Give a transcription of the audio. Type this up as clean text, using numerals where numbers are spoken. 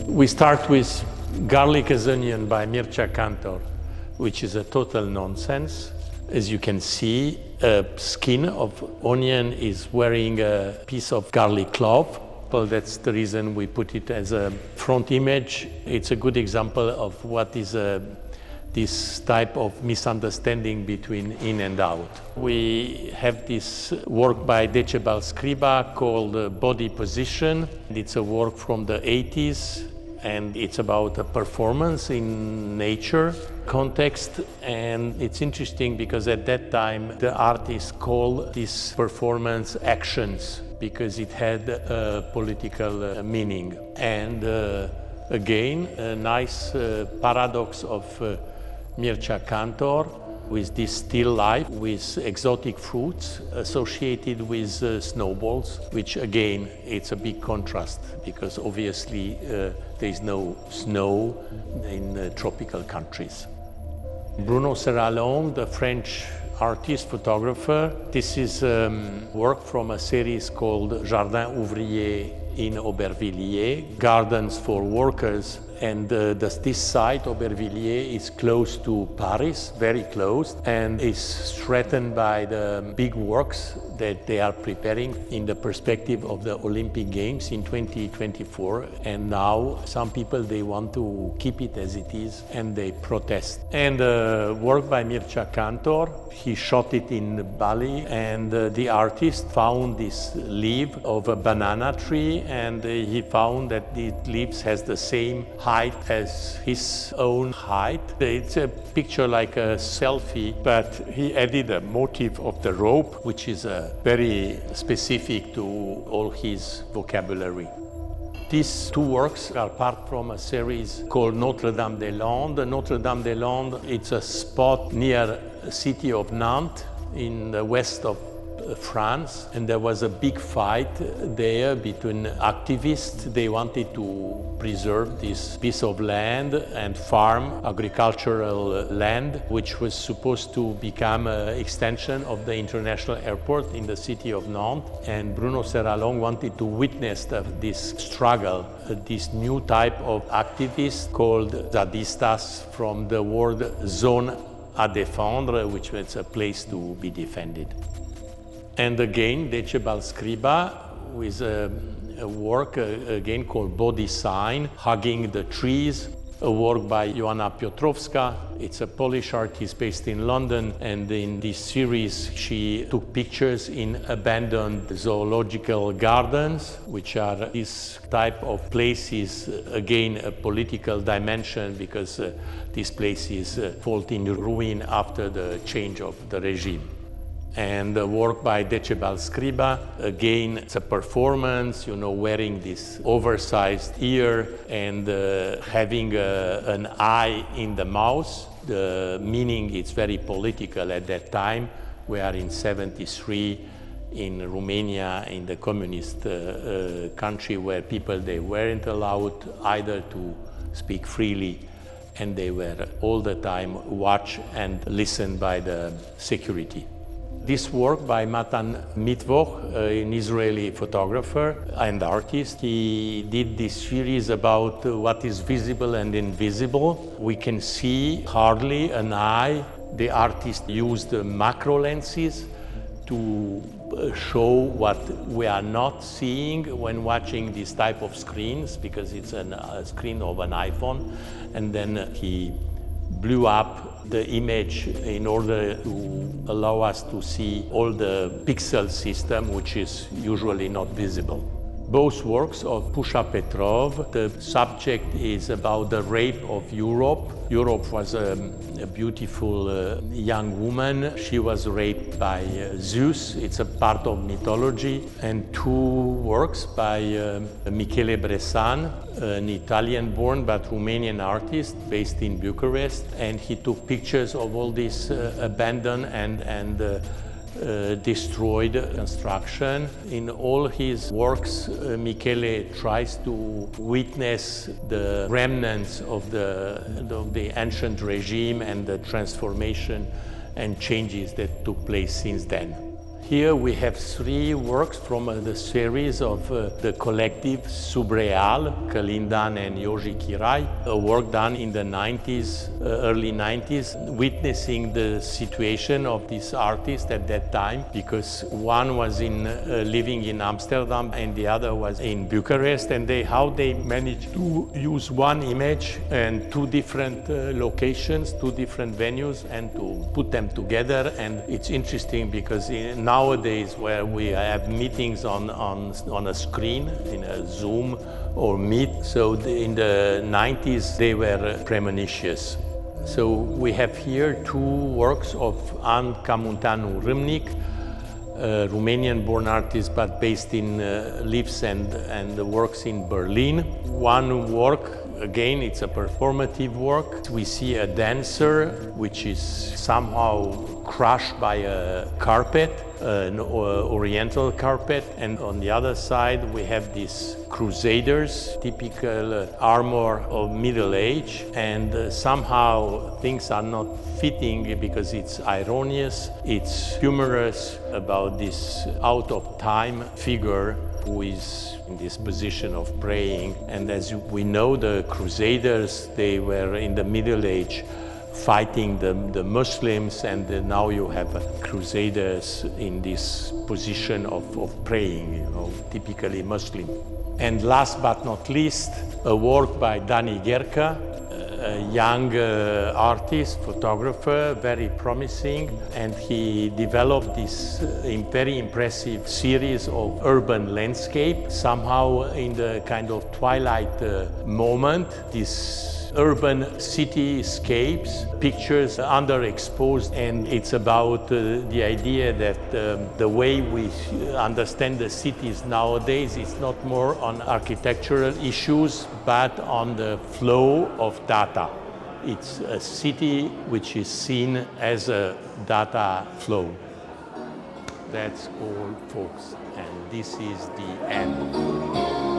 We start with Garlic as Onion by Mircea Cantor, which is a total nonsense. As you can see, a skin of onion is wearing a piece of garlic clove. Well, that's the reason we put it as a front image. It's a good example of what is this type of misunderstanding between in and out. We have this work by Decebal Scriba called Body Position. It's a work from the 80s, and it's about a performance in nature context. And it's interesting because at that time the artists called this performance actions because it had a political meaning. And again, a nice paradox of Mircea Cantor with this still life with exotic fruits associated with snowballs, which again, it's a big contrast because obviously there is no snow in tropical countries. Bruno Serralongue, the French artist, photographer. This is work from a series called Jardin Ouvrier in Aubervilliers, Gardens for Workers. And this site, Aubervilliers, is close to Paris, very close, and is threatened by the big works that they are preparing in the perspective of the Olympic Games in 2024. And now some people, they want to keep it as it is, and they protest. And work by Mircea Cantor, he shot it in Bali, and the artist found this leaf of a banana tree, and he found that the leaves has the same height as his own height. It's a picture like a selfie, but he added a motif of the rope, which is very specific to all his vocabulary. These two works are part from a series called Notre-Dame-des-Landes. Notre-Dame-des-Landes, it's a spot near the city of Nantes in the west of France, and there was a big fight there between activists. They wanted to preserve this piece of land and farm, agricultural land, which was supposed to become an extension of the international airport in the city of Nantes. And Bruno Serralongue wanted to witness this struggle, this new type of activists called zadistas, from the word zone à défendre, which means a place to be defended. And again, Decebal Scriba with a work again called Body Sign, Hugging the Trees, a work by Joanna Piotrowska. It's a Polish artist based in London, and in this series she took pictures in abandoned zoological gardens, which are this type of places, again a political dimension because these places fall in ruin after the change of the regime. And the work by Decebal Scriba, again, it's a performance, wearing this oversized ear and having an eye in the mouth. The meaning is very political at that time. We are in 73 in Romania, in the communist country where people, they weren't allowed either to speak freely, and they were all the time watched and listened by the security. This work by Matan Mittwoch, an Israeli photographer and artist, he did this series about what is visible and invisible. We can see hardly an eye. The artist used macro lenses to show what we are not seeing when watching this type of screens, because it's a screen of an iPhone. And then he blew up the image in order to allow us to see all the pixel system, which is usually not visible. Both works of Pusha Petrov. The subject is about the rape of Europe. Europe was a beautiful young woman. She was raped by Zeus. It's a part of mythology. And two works by Michele Bressan, an Italian-born but Romanian artist based in Bucharest. And he took pictures of all these abandoned and destroyed construction. In all his works, Michele tries to witness the remnants of the ancient regime and the transformation and changes that took place since then. Here we have 3 works from the series of the collective subReal, Kalindan and Yoji Kirai, a work done in the 90s, early 90s, witnessing the situation of these artists at that time, because one was living in Amsterdam and the other was in Bucharest, and how they managed to use one image and 2 different locations, 2 different venues, and to put them together. And it's interesting because nowadays, where we have meetings on a screen, in a Zoom or Meet, so in the 90s they were premonitions. So we have here 2 works of Anca Munteanu Rimnic, Romanian-born artist but based in lives and works in Berlin. One work, again, it's a performative work. We see a dancer which is somehow crushed by a carpet, an oriental carpet, and on the other side we have these crusaders, typical armor of Middle Age, and somehow things are not fitting because it's ironious, it's humorous about this out of time figure who is in this position of praying. And as we know, the crusaders, they were in the Middle Age fighting the Muslims, and now you have crusaders in this position of praying, typically Muslim. And last but not least, a work by Dani Gherca, a young artist, photographer, very promising, and he developed this very impressive series of urban landscape, somehow in the kind of twilight moment. These urban cityscapes, pictures underexposed, and it's about the idea that the way we understand the cities nowadays is not more on architectural issues, but on the flow of data. It's a city which is seen as a data flow. That's all, folks, and this is the end.